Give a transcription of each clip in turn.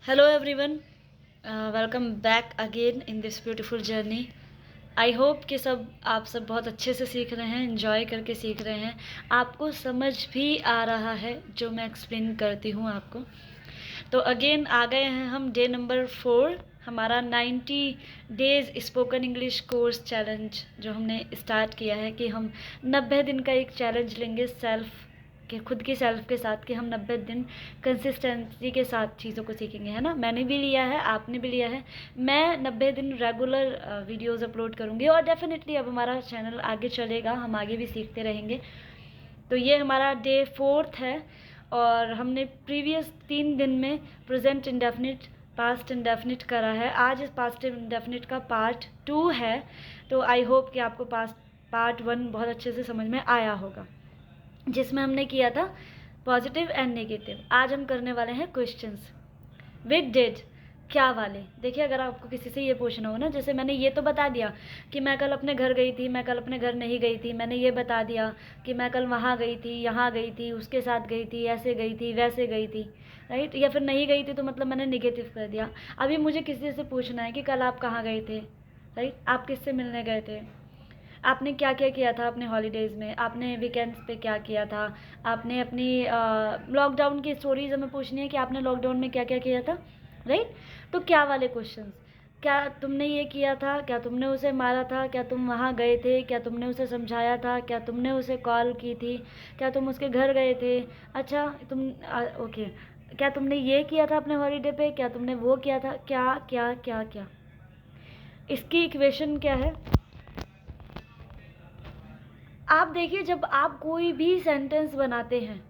Hello everyone, welcome back again in this beautiful journey. I hope कि आप सब बहुत अच्छे से सीख रहे हैं, इन्जॉय करके सीख रहे हैं, आपको समझ भी आ रहा है जो मैं एक्सप्लेन करती हूँ आपको। तो अगेन आ गए हैं हम डे नंबर 4, हमारा 90 days spoken English course challenge जो हमने स्टार्ट किया है कि हम 90 दिन का एक चैलेंज लेंगे सेल्फ कि खुद की सेल्फ के साथ कि हम 90 दिन कंसिस्टेंसी के साथ चीज़ों को सीखेंगे, है ना। मैंने भी लिया है, आपने भी लिया है। मैं 90 दिन रेगुलर वीडियोस अपलोड करूँगी और डेफिनेटली अब हमारा चैनल आगे चलेगा, हम आगे भी सीखते रहेंगे। तो ये हमारा डे 4 है और हमने प्रीवियस 3 दिन में प्रेजेंट इंडेफिनिट, पास्ट इंडेफिनिट करा है। आज इस पास्ट इंडेफिनिट का पार्ट 2 है। तो आई होप कि आपको पार्ट 1 बहुत अच्छे से समझ में आया होगा, जिसमें हमने किया था पॉजिटिव एंड नेगेटिव। आज हम करने वाले हैं क्वेश्चंस विद डिड, क्या वाले। देखिए, अगर आपको किसी से ये पूछना हो ना, जैसे मैंने ये तो बता दिया कि मैं कल अपने घर गई थी, मैं कल अपने घर नहीं गई थी, मैंने ये बता दिया कि मैं कल वहाँ गई थी, यहाँ गई थी, उसके साथ गई थी, ऐसे गई थी, वैसे गई थी, राइट। या फिर नहीं गई थी तो मतलब मैंने नेगेटिव कर दिया। अभी मुझे किसी से पूछना है कि कल आप कहाँ गए थे, राइट, आप किससे मिलने गए थे, आपने क्या क्या किया था अपने हॉलीडेज़ में, आपने वीकेंड्स पे क्या किया था, आपने अपनी लॉकडाउन की स्टोरीज हमें पूछनी है कि आपने लॉकडाउन में क्या क्या किया था, राइट। तो क्या वाले क्वेश्चंस, क्या तुमने ये किया था, क्या तुमने उसे मारा था, क्या तुम वहाँ गए थे, क्या तुमने उसे समझाया था, क्या तुमने उसे कॉल की थी, क्या तुम उसके घर गए थे, अच्छा तुम ओके, क्या तुमने ये किया था अपने हॉलीडे पे, क्या तुमने वो किया था, क्या क्या क्या क्या। इसकी इक्वेशन क्या है, आप देखिए, जब आप कोई भी सेंटेंस बनाते हैं,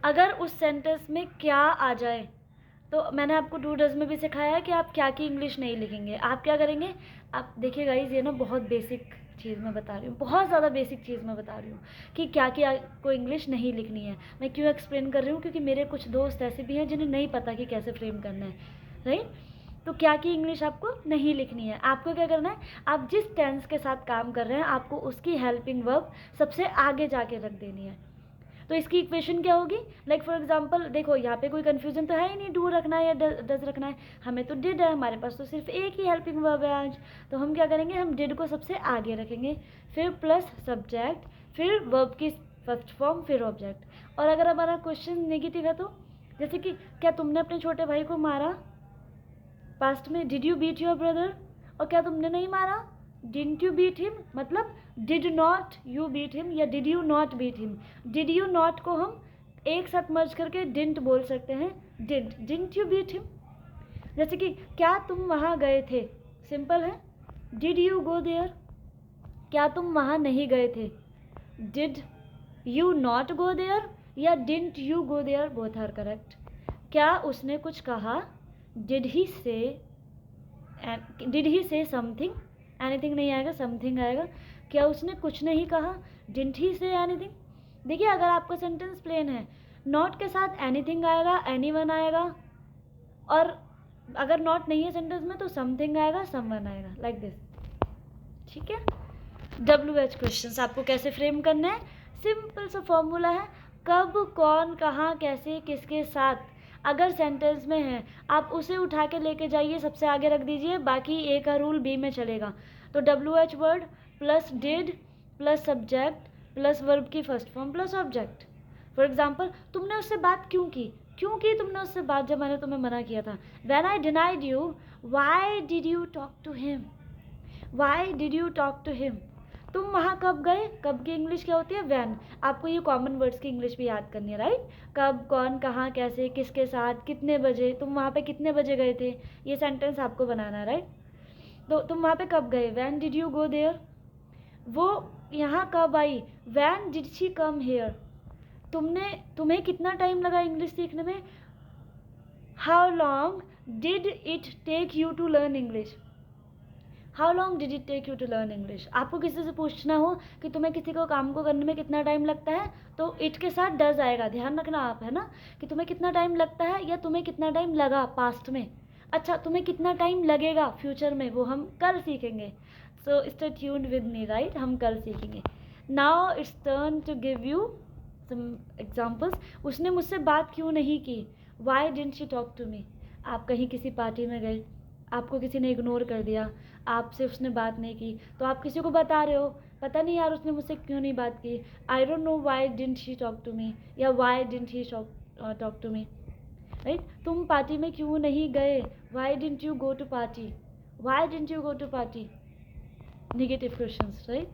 अगर उस सेंटेंस में क्या आ जाए, तो मैंने आपको 2 डज में भी सिखाया है कि आप क्या की इंग्लिश नहीं लिखेंगे। आप क्या करेंगे, आप देखिए गाइज, ये ना बहुत बेसिक चीज़ मैं बता रही हूँ, बहुत ज़्यादा बेसिक चीज़ मैं बता रही हूँ कि क्या की को इंग्लिश नहीं लिखनी है। मैं क्यों एक्सप्लेन कर रही हूँ, क्योंकि मेरे कुछ दोस्त ऐसे भी हैं जिन्हें नहीं पता कि कैसे फ्रेम करना है, राइट। तो क्या की इंग्लिश आपको नहीं लिखनी है। आपको क्या करना है, आप जिस टेंस के साथ काम कर रहे हैं, आपको उसकी हेल्पिंग वर्ब सबसे आगे जाके रख देनी है। तो इसकी इक्वेशन क्या होगी, लाइक फॉर एग्जांपल देखो, यहाँ पे कोई कंफ्यूजन तो है ही नहीं, डू रखना है या डज रखना है, हमें तो डिड है, हमारे पास तो सिर्फ एक ही हेल्पिंग वर्ब है आज। तो हम क्या करेंगे, हम डिड को सबसे आगे रखेंगे, फिर प्लस सब्जेक्ट, फिर वर्ब की फर्स्ट फॉर्म, फिर ऑब्जेक्ट। और अगर हमारा क्वेश्चन नेगेटिव है तो, जैसे कि क्या तुमने अपने छोटे भाई को मारा, पास्ट में did you beat your brother, और क्या तुमने नहीं मारा, डिडंट यू बीट हिम, मतलब did not you beat him या did you not beat him. Did you not को हम एक साथ मर्ज करके डिडंट बोल सकते हैं, डिडंट यू बीट हिम। जैसे कि क्या तुम वहाँ गए थे, सिंपल है, डिड यू गो देयर। क्या तुम वहाँ नहीं गए थे, did you not go there या didn't you go there, both are correct. क्या उसने कुछ कहा, डिड ही से समथिंग, एनीथिंग नहीं आएगा, समथिंग आएगा। क्या उसने कुछ नहीं कहा, डिडंट ही से एनीथिंग। देखिए, अगर आपका सेंटेंस प्लेन है, नॉट के साथ एनीथिंग आएगा, एनीवन आएगा, और अगर नॉट नहीं है सेंटेंस में तो समथिंग आएगा, समवन आएगा, लाइक दिस, ठीक है। WH क्वेश्चंस आपको कैसे फ्रेम करना है, सिंपल सा फॉर्मूला है, कब, कौन, कहाँ, कैसे, किसके साथ। अगर सेंटेंस में है, आप उसे उठा के लेके जाइए, सबसे आगे रख दीजिए, बाकी ए का रूल बी में चलेगा। तो WH word plus did plus subject plus verb की first form plus object. For example, तुमने उससे बात क्यों की, क्यों की तुमने उससे बात जब मैंने तुम्हें मना किया था। When I denied you, why did you talk to him, why did you talk to him. तुम वहाँ कब गए, कब की इंग्लिश क्या होती है, व्हेन। आपको ये कॉमन वर्ड्स की इंग्लिश भी याद करनी है, राइट। कब, कौन, कहाँ, कैसे, किसके साथ, कितने बजे, तुम वहाँ पे कितने बजे गए थे, ये सेंटेंस आपको बनाना है, राइट। तो तुम वहाँ पे कब गए, when did you go there. वो यहाँ कब आई, when did she come here. तुम्हें कितना टाइम लगा इंग्लिश सीखने में, how long did it take you to learn English, how long did it take you to learn English. आपको किसी से पूछना हो कि तुम्हें किसी को काम को करने में कितना टाइम लगता है, तो इट के साथ डज आएगा, ध्यान रखना आप, है ना, कि तुम्हें कितना टाइम लगता है या तुम्हें कितना टाइम लगा पास्ट में। अच्छा, तुम्हें कितना टाइम लगेगा फ्यूचर में, वो हम कल सीखेंगे। So stay tuned with me, right, हम कल सीखेंगे। Now it's turn to give you some examples. उसने मुझसे बात क्यों नहीं की, why didn't she talk to me. आप कहीं किसी पार्टी में गए, आपको किसी ने इग्नोर कर दिया, आपसे उसने बात नहीं की, तो आप किसी को बता रहे हो, पता नहीं यार उसने मुझसे क्यों नहीं बात की, I don't know why didn't she talk to me, या why didn't he talk to me, right? तुम पार्टी में क्यों नहीं गए, why didn't you go to party, why didn't you go to party, negative questions, right?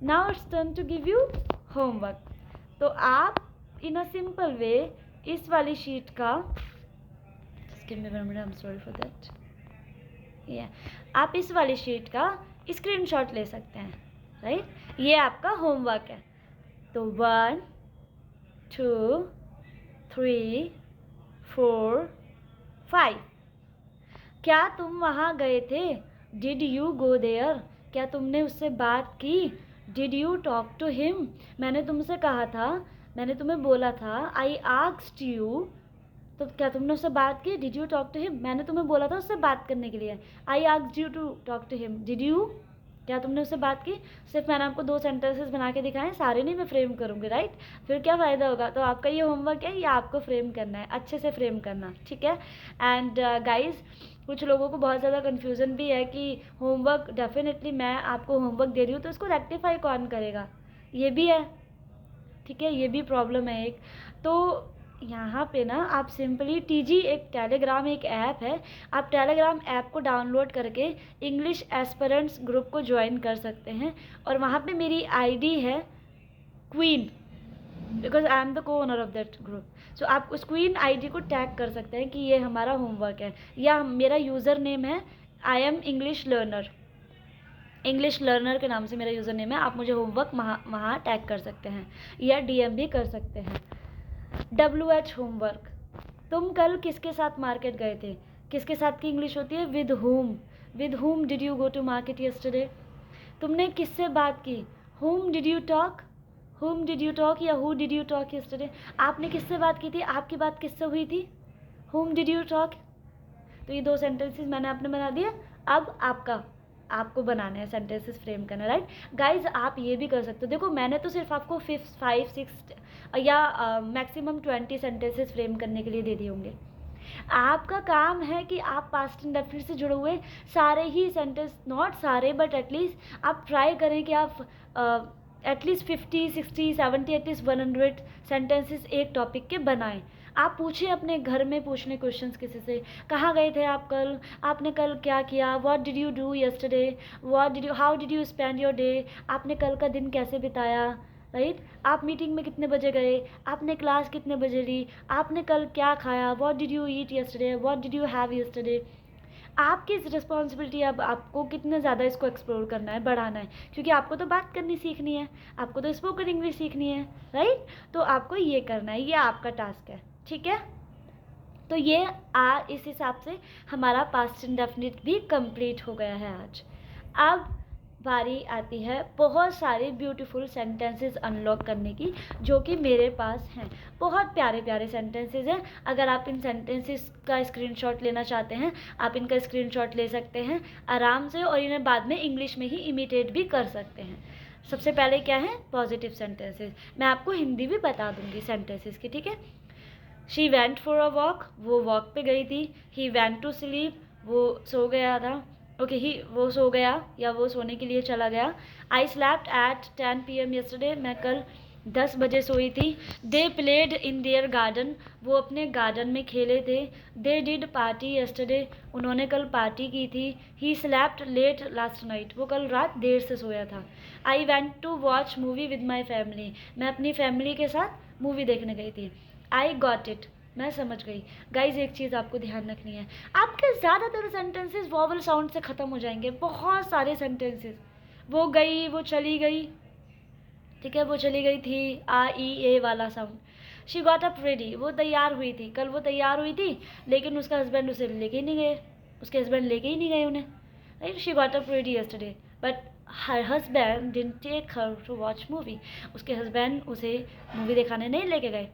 Now it's turn to give you homework. तो आप इन a simple way इस वाली sheet का, I am sorry for that, आप इस वाली sheet का screenshot ले सकते हैं, राइट? ये आपका होमवर्क है। तो 1 2 3 4 5, क्या तुम वहाँ गए थे? Did you go there? क्या तुमने उससे बात की? Did you talk to him? मैंने तुमसे कहा था, मैंने तुम्हें बोला था, आई आस्क्ड यू, तो क्या तुमने उससे बात की? Did you talk to him? मैंने तुम्हें बोला था उससे बात करने के लिए, I asked you to talk to him, did you? क्या तुमने उससे बात की? सिर्फ मैंने आपको 2 सेंटेंसेस बना के दिखाए, सारे नहीं मैं फ्रेम करूँगी, राइट? फिर क्या फ़ायदा होगा? तो आपका ये होमवर्क है, ये आपको फ्रेम करना है, अच्छे से फ्रेम करना, ठीक है? एंड गाइज, कुछ लोगों को बहुत ज़्यादा कन्फ्यूज़न भी है कि होमवर्क, डेफिनेटली मैं आपको होमवर्क दे रही हूँ तो इसको रेक्टिफाई कौन करेगा, ये भी है, ठीक है? ये भी प्रॉब्लम है एक। तो यहाँ पे ना आप सिंपली टीजी, एक टेलीग्राम एक ऐप है, आप टेलीग्राम ऐप को डाउनलोड करके इंग्लिश एस्पिरेंट्स ग्रुप को ज्वाइन कर सकते हैं, और वहाँ पे मेरी आईडी है queen, because I am the को ओनर ऑफ दैट ग्रुप। सो आप उस क्वीन आईडी को टैग कर सकते हैं कि ये हमारा होमवर्क है, या मेरा यूज़र नेम है I am English learner, English learner के नाम से मेरा यूज़र नेम है। आप मुझे होमवर्क वहाँ टैग कर सकते हैं, या डीएम भी कर सकते हैं। WH होमवर्क, तुम कल किसके साथ मार्केट गए थे? किसके साथ की इंग्लिश होती है? With whom, with whom did you go to market yesterday? तुमने किससे बात की? whom did you talk, whom did you talk, या who did you talk yesterday? आपने किससे बात की थी? आपकी बात किससे हुई थी? whom did you talk? तो ये 2 सेंटेंसेस मैंने आपने बना दिया। अब आपको बनाना है, सेंटेंसेस फ्रेम करना, राइट गाइज? आप ये भी कर सकते हो। देखो, मैंने तो सिर्फ आपको 5 6 या मैक्सिमम 20 सेंटेंसेस फ्रेम करने के लिए दे दिए होंगे। आपका काम है कि आप पास्ट इंडेफिनिट से जुड़े हुए सारे ही सेंटेंस, नॉट सारे बट एटलीस्ट आप ट्राई करें कि आप एटलीस्ट 50 60 70 एटलीस्ट 100 सेंटेंसेस एक टॉपिक के बनाएं। आप पूछें अपने घर में, पूछने क्वेश्चंस किसी से, कहाँ गए थे आप कल, आपने कल क्या किया, what did you do yesterday, how did you spend your day, आपने कल का दिन कैसे बिताया, राइट? आप मीटिंग में कितने बजे गए, आपने क्लास कितने बजे ली, आपने कल क्या खाया, what did you eat yesterday, what did you have yesterday. आपकी रिस्पॉन्सिबिलिटी, अब आपको कितने ज़्यादा इसको एक्सप्लोर करना है, बढ़ाना है, क्योंकि आपको तो बात करनी सीखनी है, आपको तो स्पोकन इंग्लिश सीखनी है, राइट? तो आपको ये करना है, ये आपका टास्क है, ठीक है? तो ये इस हिसाब से हमारा पास्ट इंडेफिनिट भी कंप्लीट हो गया है आज। अब बारी आती है बहुत सारे ब्यूटीफुल सेंटेंसेस अनलॉक करने की, जो कि मेरे पास हैं। बहुत प्यारे प्यारे सेंटेंसेस हैं। अगर आप इन सेंटेंसेस का स्क्रीनशॉट लेना चाहते हैं, आप इनका स्क्रीनशॉट ले सकते हैं आराम से, और इन्हें बाद में इंग्लिश में ही इमिटेट भी कर सकते हैं। सबसे पहले क्या है? Positive sentences. मैं आपको हिंदी भी बता दूंगी सेंटेंसेस की, ठीक है? She went for a walk, वो वॉक पे गई थी। ही वेंट टू स्लीप, वो सो गया था, वो सो गया या वो सोने के लिए चला गया। आई स्लैप्ट एट 10 PM yesterday, मैं कल 10 बजे सोई थी। They played in their garden, वो अपने गार्डन में खेले थे। दे डिड पार्टी yesterday, उन्होंने कल पार्टी की थी। He slept late last night, वो कल रात देर से सोया था। I went to watch movie with my family, मैं अपनी फैमिली के साथ मूवी देखने गई थी। आई गॉट इट, मैं समझ गई। गाइज, एक चीज़ आपको ध्यान रखनी है, आपके ज़्यादातर सेंटेंसेस वॉवल साउंड से ख़त्म हो जाएंगे। बहुत सारे सेंटेंसेस, वो गई, वो चली गई, ठीक है? वो चली गई थी, A वाला sound. She got up ready, वो तैयार हुई थी, कल वो तैयार हुई थी, लेकिन उसका हस्बैंड उसे लेके ही नहीं गए, उसके हस्बैंड लेके ही नहीं गए उन्हें, right? She got up ready yesterday but her husband didn't take her to watch movie, उसके हस्बैंड उसे मूवी दिखाने नहीं लेके गए।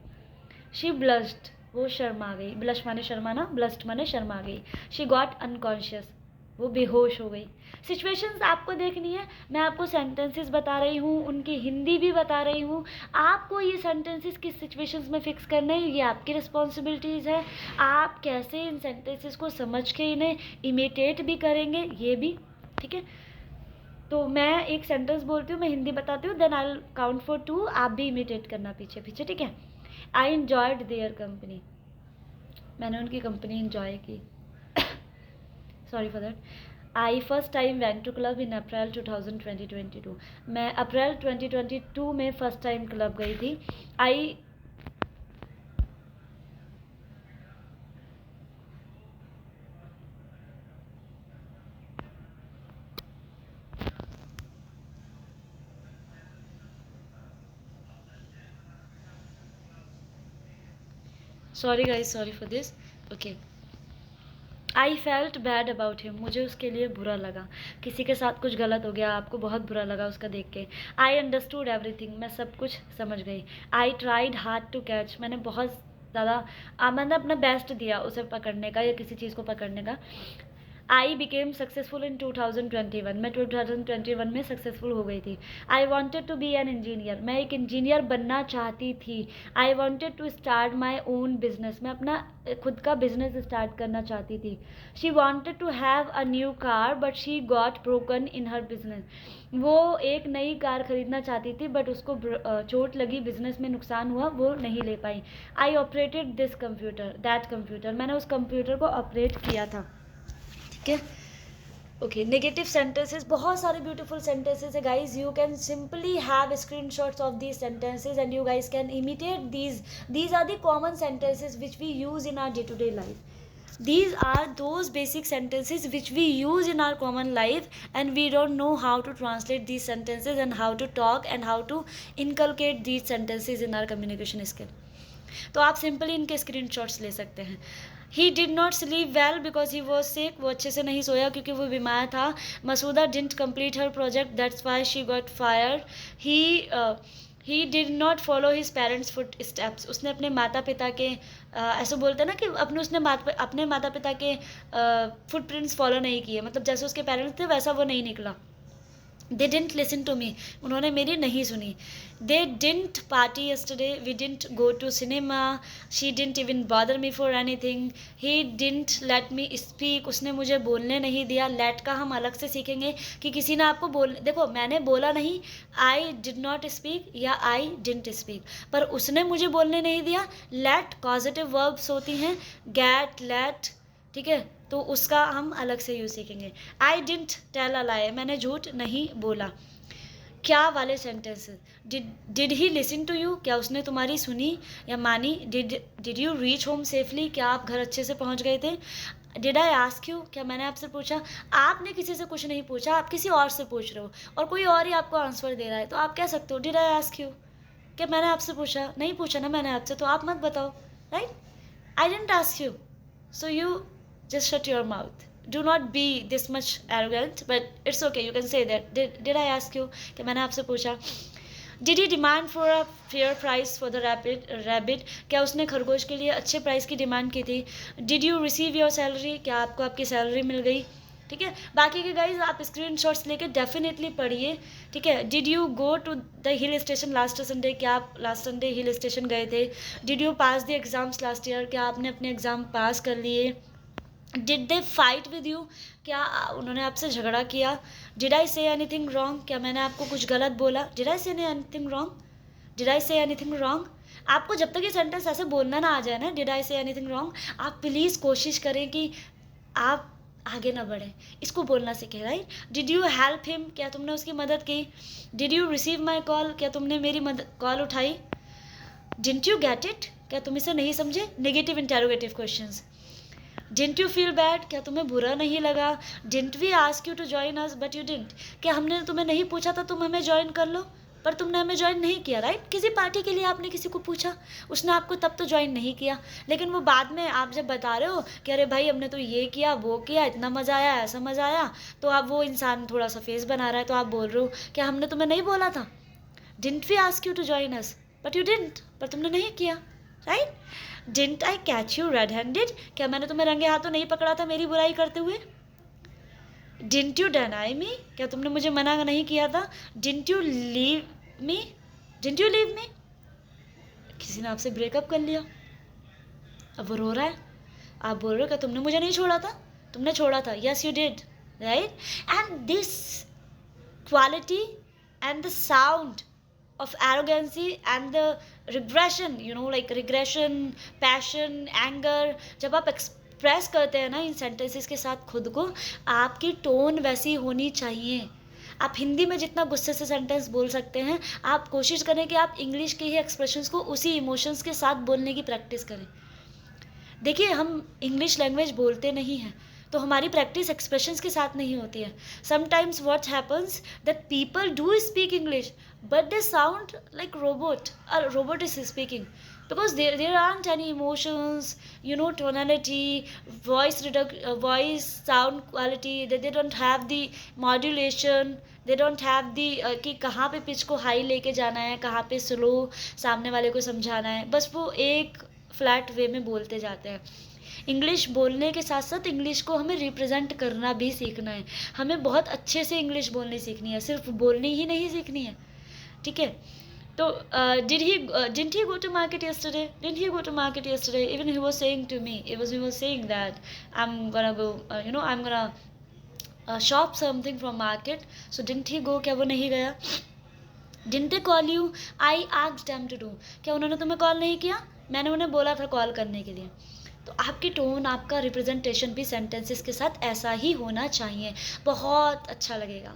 शी ब्लश्ड, वो शर्मा गई। ब्लश माने शर्माना, ब्लश्ड माने शर्मा गई। शी गॉट अनकॉन्शियस, वो बेहोश हो गई। सिचुएशंस आपको देखनी है, मैं आपको सेंटेंसेस बता रही हूँ, उनकी हिंदी भी बता रही हूँ। आपको ये सेंटेंसेस किस सिचुएशंस में फिक्स करने हैं, ये आपकी रिस्पॉन्सिबिलिटीज़ है। आप कैसे इन सेंटेंसेस को समझ के इन्हें इमिटेट भी करेंगे, ये भी, ठीक है। तो मैं एक सेंटेंस बोलती हूँ, मैं हिंदी बताती हूँ, then I will count for 2, आप भी इमिटेट करना पीछे पीछे, ठीक है। आई एन्जॉयड देयर कंपनी, मैंने उनकी कंपनी इन्जॉय की। Sorry for that. I first time went to club in April 2022, मैं अप्रैल 2022 में फ़र्स्ट टाइम क्लब गई थी। आई sorry guys, sorry for this, okay. I felt bad about him, मुझे उसके लिए बुरा लगा। किसी के साथ कुछ गलत हो गया, आपको बहुत बुरा लगा उसका देख के। आई अंडरस्टूड एवरीथिंग, मैं सब कुछ समझ गई। I tried hard to catch, मैंने बहुत ज़्यादा मैंने अपना बेस्ट दिया उसे पकड़ने का या किसी चीज़ को पकड़ने का। आई बिकेम सक्सेसफुल इन 2021, मैं 2021 में सक्सेसफुल हो गई थी। I wanted to be an engineer, मैं एक इंजीनियर बनना चाहती थी। I wanted to start my own business, मैं अपना खुद का बिजनेस स्टार्ट करना चाहती थी। She wanted to have a new car but she got broken in her business, वो एक नई कार खरीदना चाहती थी बट उसको चोट लगी, बिजनेस में नुकसान हुआ, वो नहीं ले पाई। I operated this computer that computer, मैंने उस कंप्यूटर को ऑपरेट किया था, ठीक है। ओके, नेगेटिव सेंटेंसेस, बहुत सारे ब्यूटीफुल सेंटेंसेस है guys. You can simply have screenshots of these sentences and you guys can imitate these are the common sentences which we use in our day to day life. These are those basic sentences which we use in our common life and we don't know how to translate these sentences and how to talk and how to inculcate these sentences in our communication skill. तो आप simply इनके screenshots ले सकते हैं। ही did not sleep well because he was sick, वो अच्छे से नहीं सोया क्योंकि वो बीमार था। Masooda didn't complete her project that's why she got fired. He did not follow his parents footsteps, उसने अपने माता पिता के ऐसे बोलते हैं ना कि अपने माता पिता के फुट प्रिंट्स फॉलो नहीं किए, मतलब जैसे उसके पेरेंट्स थे वैसा वो नहीं निकला। They didn't listen to me, उन्होंने मेरी नहीं सुनी। They didn't party yesterday, we didn't go to cinema, she didn't even bother me for anything, he didn't let me speak, उसने मुझे बोलने नहीं दिया। लेट का हम अलग से सीखेंगे कि किसी ने आपको देखो मैंने बोला नहीं, आई डिड नॉट स्पीक या आई डिंट स्पीक, पर उसने मुझे बोलने नहीं दिया। लेट पॉजिटिव वर्ब्स होती हैं, गेट, लेट, ठीक है, तो उसका हम अलग से यूज सीखेंगे। आई डिडंट टेल अ लाई, मैंने झूठ नहीं बोला। क्या वाले sentences, did he listen to you, क्या उसने तुम्हारी सुनी या मानी। Did you reach home safely, क्या आप घर अच्छे से पहुंच गए थे। डिड आई आस्क यू, क्या मैंने आपसे पूछा। आपने किसी से कुछ नहीं पूछा, आप किसी और से पूछ रहे हो और कोई और ही आपको आंसर दे रहा है, तो आप कह सकते हो डिड आई आस्क यू, क्या मैंने आपसे पूछा, नहीं पूछा ना मैंने आपसे, तो आप मत बताओ, right. I didn't ask you, so you just shut your mouth. Do not be this much arrogant, but it's okay, you can say that. Did I ask you, कि मैंने आपसे पूछा। Did he demand for a fair price for the rabbit, क्या उसने खरगोश के लिए अच्छे प्राइस की डिमांड की थी। Did you receive your salary, क्या आपको आपकी सैलरी मिल गई, ठीक है। बाकी के गाइज आप स्क्रीनशॉट्स लेके डेफिनेटली पढ़िए, ठीक है। Did you go to the hill station last Sunday, क्या आप लास्ट संडे हिल स्टेशन गए थे। Did you pass the exams last year, क्या आपने अपने एग्ज़ाम पास कर लिए। Did they fight with you, क्या उन्होंने आपसे झगड़ा किया। Did I say anything wrong, क्या मैंने आपको कुछ गलत बोला। Did I say anything wrong, did I say anything wrong. आपको जब तक ये सेंटेंस ऐसे बोलना ना आ जाए ना, did I say anything wrong, आप प्लीज़ कोशिश करें कि आप आगे ना बढ़ें, इसको बोलना सीखें, right. Did you help him, क्या तुमने उसकी मदद की। Did you receive my call, क्या तुमने मेरी कॉल उठाई। डिडंट यू गेट इट, क्या तुम इसे नहीं समझे। Negative interrogative questions. Didn't you feel bad, क्या तुम्हें बुरा नहीं लगा। Didn't we ask you to join us but you didn't, क्या हमने तुम्हें नहीं पूछा था तुम हमें ज्वाइन कर लो, पर तुमने हमें ज्वाइन नहीं किया, राइट। किसी पार्टी के लिए आपने किसी को पूछा, उसने आपको तब तो ज्वाइन नहीं किया, लेकिन वो बाद में आप जब बता रहे हो कि अरे भाई हमने तो ये किया वो किया, इतना मज़ा आया ऐसा मज़ा आया, तो अब वो इंसान थोड़ा सा फेस बना रहा है, तो आप बोल रहे हो क्या हमने तुम्हें नहीं बोला था। Didn't we ask you to join us but you didn't, पर तुमने नहीं किया, right. Didn't I catch you red handed, क्या मैंने तुम्हें रंगे हाथों नहीं पकड़ा था मेरी बुराई करते हुए। डिडंट यू डिनाई मी, क्या तुमने मुझे मना नहीं किया था? Didn't you leave me, didn't you leave me, किसी ने आपसे ब्रेकअप कर लिया, अब वो रो रहा है, आप बोल रहे हो क्या तुमने मुझे नहीं छोड़ा था? तुमने छोड़ा था, yes you did, right? And this quality and the sound of arrogancy and the regression, like regression, passion, anger, जब आप एक्सप्रेस करते हैं ना इन सेंटेंसेस के साथ खुद को, आपकी टोन वैसी होनी चाहिए. आप हिंदी में जितना गुस्से से सेंटेंस बोल सकते हैं, आप कोशिश करें कि आप इंग्लिश के ही एक्सप्रेशंस को उसी इमोशंस के साथ बोलने की प्रैक्टिस करें. देखिए, हम इंग्लिश लैंग्वेज बोलते नहीं हैं तो हमारी प्रैक्टिस एक्सप्रेशंस के साथ नहीं होती है. Sometimes what happens that people do speak English but they sound like robot, robot is speaking, because there aren't any emotions, tonality, voice sound quality, they don't have the modulation, they don't have the कि कहाँ पे pitch को high लेके जाना है, कहाँ पे slow सामने वाले को समझाना है, बस वो एक फ्लैट वे में बोलते जाते हैं. इंग्लिश बोलने के साथ साथ इंग्लिश को हमें रिप्रेजेंट करना भी सीखना है. हमें बहुत अच्छे से इंग्लिश बोलनी सीखनी है, सिर्फ बोलनी ही नहीं सीखनी है. ठीक है? तो didn't he go to market yesterday? Didn't he go to market yesterday? Even he was saying to me, he was saying that I'm gonna go, I'm gonna shop something from market. So didn't he go? क्या वो नहीं गया? Didn't they call you? I asked them to do. क्या उन्होंने तुम्हें call नहीं किया? मैंने उन्हें बोला था कॉल करने के लिए. तो आपकी टोन, आपका रिप्रेजेंटेशन भी सेंटेंसेस के साथ ऐसा ही होना चाहिए. बहुत अच्छा लगेगा,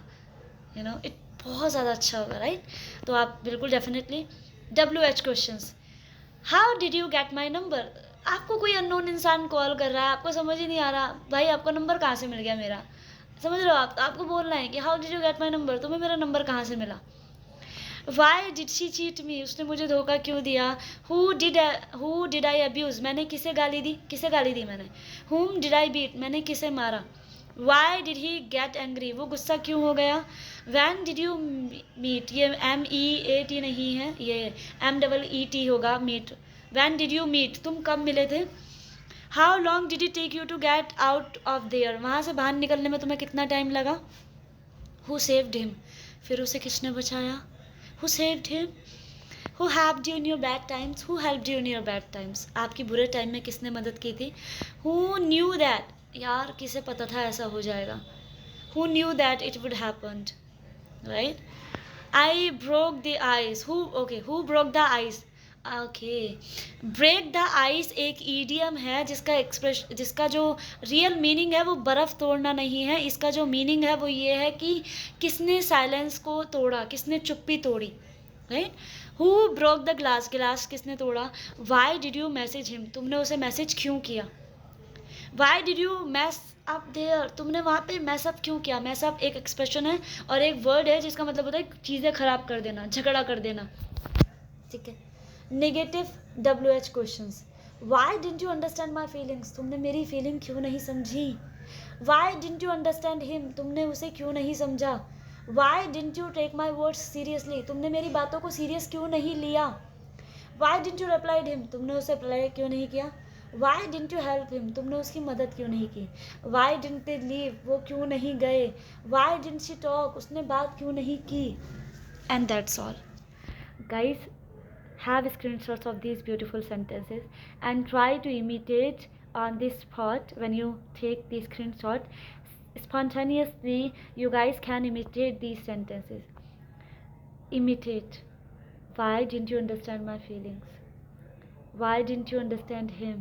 इट बहुत ज़्यादा अच्छा होगा, राइट? तो आप बिल्कुल definitely WH questions. How did you get my number? आपको कोई अननोन इंसान कॉल कर रहा है, आपको समझ ही नहीं आ रहा भाई आपका नंबर कहाँ से मिल गया मेरा, समझ रहे हो आप? तो आपको बोलना है कि how did you get my number, तुम्हें मेरा नंबर कहाँ से मिला? वाई डिड शी चीट मी, उसने मुझे धोखा क्यों दिया? हु डिड आई अब्यूज़, मैंने किसे गाली दी मैंने? हुम डिड आई बीट, मैंने किसे मारा? Why did he get angry, वो गुस्सा क्यों हो गया? वैन डिड यू मीट, ये MEAT नहीं है, ये MEET होगा, meet. When did you meet, तुम कब मिले थे? How long did it take you to get out of there, वहाँ से बाहर निकलने में तुम्हें कितना टाइम लगा? हु सेव्ड हिम, फिर उसे किसने बचाया? Who saved him? Who helped you in your bad times? Who helped you in your bad times? आपकी बुरे टाइम में किसने मदद की थी? Who knew that? यार किसे पता था ऐसा हो जाएगा? Who knew that it would happen? Right? I broke the ice. Who broke the ice? Break the ice एक ईडियम है जिसका जो रियल मीनिंग है वो बर्फ़ तोड़ना नहीं है. इसका जो मीनिंग है वो ये है कि किसने साइलेंस को तोड़ा, किसने चुप्पी तोड़ी, राइट? हु ब्रोक द गिलास किसने तोड़ा? Why did you message him, तुमने उसे मैसेज क्यों किया? Why did you mess up there, तुमने वहाँ पे मैसअप क्यों किया? मैसअप एक एक्सप्रेशन है और एक वर्ड है जिसका मतलब होता है चीज़ें ख़राब कर देना, झगड़ा कर देना. ठीक है? Negative WH questions. Why didn't you understand my feelings, तुमने मेरी फीलिंग क्यों नहीं समझी? Why didn't you understand him, तुमने उसे क्यों नहीं समझा? Why didn't you take my words seriously, तुमने मेरी बातों को सीरियस क्यों नहीं लिया? Why didn't you replied him, तुमने उसे रिप्लाई क्यों नहीं किया? Why didn't you help him, तुमने उसकी मदद क्यों नहीं की? वाई डिडंट दे लीव, वो क्यों नहीं गए? वाई डिडंट शी टॉक, उसने बात क्यों नहीं की? And that's all. Guys, have screenshots of these beautiful sentences and try to imitate on this spot. When you take the screenshot spontaneously, you guys can imitate these sentences. Imitate. Why didn't you understand my feelings? Why didn't you understand him?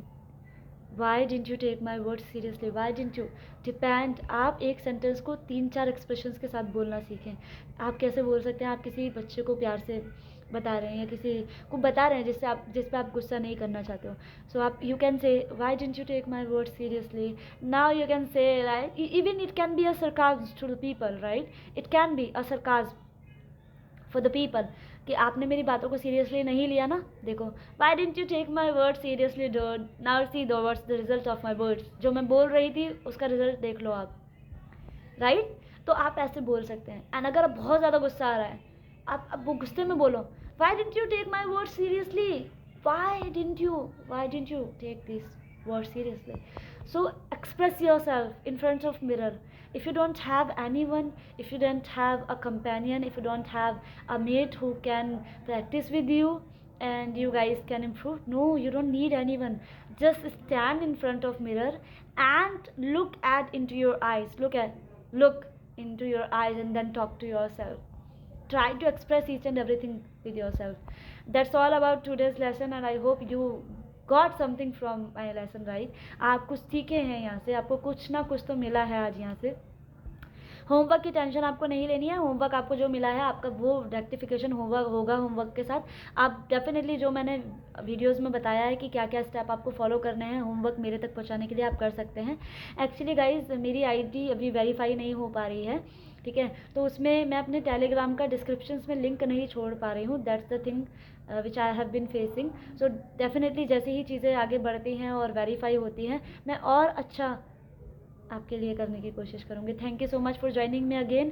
Why didn't you take my words seriously? Why didn't you depend. आप एक sentence को 3-4 expressions के साथ बोलना सीखें. आप कैसे बोल सकते हैं? आप किसी बच्चे को प्यार से बता रहे हैं या किसी को बता रहे हैं जिस पे आप गुस्सा नहीं करना चाहते हो. सो आप you can say why didn't you take my word seriously. Now you can say right, even it can be a sarcasm to the people, right? It can be a sarcasm for the people कि आपने मेरी बातों को seriously नहीं लिया ना. देखो, why didn't you take my word seriously dude, now see the words, the result of my words. जो मैं बोल रही थी उसका रिजल्ट देख लो आप, राइट? तो आप ऐसे बोल सकते हैं. एंड अगर बहुत ज़्यादा गुस्सा आ रहा है, आप वो गुस्से में बोलो, why didn't you take my words seriously? Why didn't you take this word seriously? So express yourself in front of mirror. If you don't have anyone, if you don't have a companion, if you don't have a mate who can practice with you and you guys can improve, no, you don't need anyone. Just stand in front of mirror and look into your eyes, look into your eyes, and then talk to yourself. Try to express each and everything with yourself. That's all about today's lesson, and I hope you got something from my lesson, right? आप कुछ सीखे हैं यहाँ से, आपको कुछ ना कुछ तो मिला है आज यहाँ से। होमवर्क की टेंशन आपको नहीं लेनी है। होमवर्क आपको जो मिला है आपका वो रेक्टिफिकेशन होमवर्क होगा होमवर्क के साथ। आप डेफिनेटली जो मैंने वीडियोस में बताया है कि क्या क्या स्टेप आपको फॉलो करने हैं होमवर्क मेरे तक पहुंचाने के लिए, आप कर सकते हैं। एक्चुअली गाइज मेरी आईडी अभी वेरीफाई नहीं हो पा रही है, ठीक है, तो उसमें मैं अपने टेलीग्राम का डिस्क्रिप्शन में लिंक नहीं छोड़ पा रही हूँ। That's the thing which I have been facing. So definitely जैसे ही चीज़ें आगे बढ़ती हैं और वेरीफाई होती हैं, मैं और अच्छा आपके लिए करने की कोशिश करूँगी। Thank you so much for joining me again.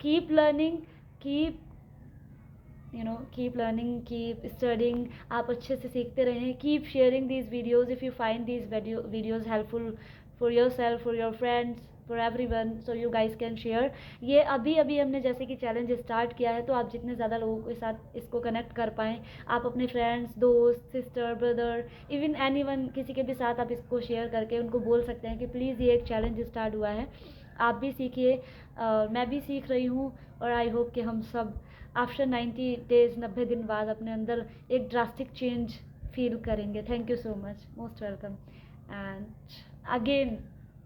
Keep learning, keep learning, keep studying. आप अच्छे से सीखते रहें। Keep sharing these videos if you find these videos helpful for your self, for your friends, for every one, so you guys can share. ये अभी हमने जैसे कि चैलेंज स्टार्ट किया है, तो आप जितने ज़्यादा लोगों के साथ इसको कनेक्ट कर पाएँ, आप अपने फ्रेंड्स, दोस्त, sister, brother, even any one, किसी के भी साथ आप इसको शेयर करके उनको बोल सकते हैं कि प्लीज़ ये एक चैलेंज स्टार्ट हुआ है, आप भी सीखिए, मैं भी सीख रही हूँ। और आई होप कि हम सब आफ्टर 90 डेज 90 दिन बाद अपने अंदर एक ड्रास्टिक चेंज फील करेंगे। Thank you so much, most welcome, and again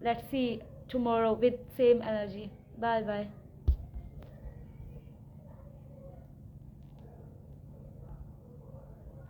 let's see tomorrow with same energy. Bye bye.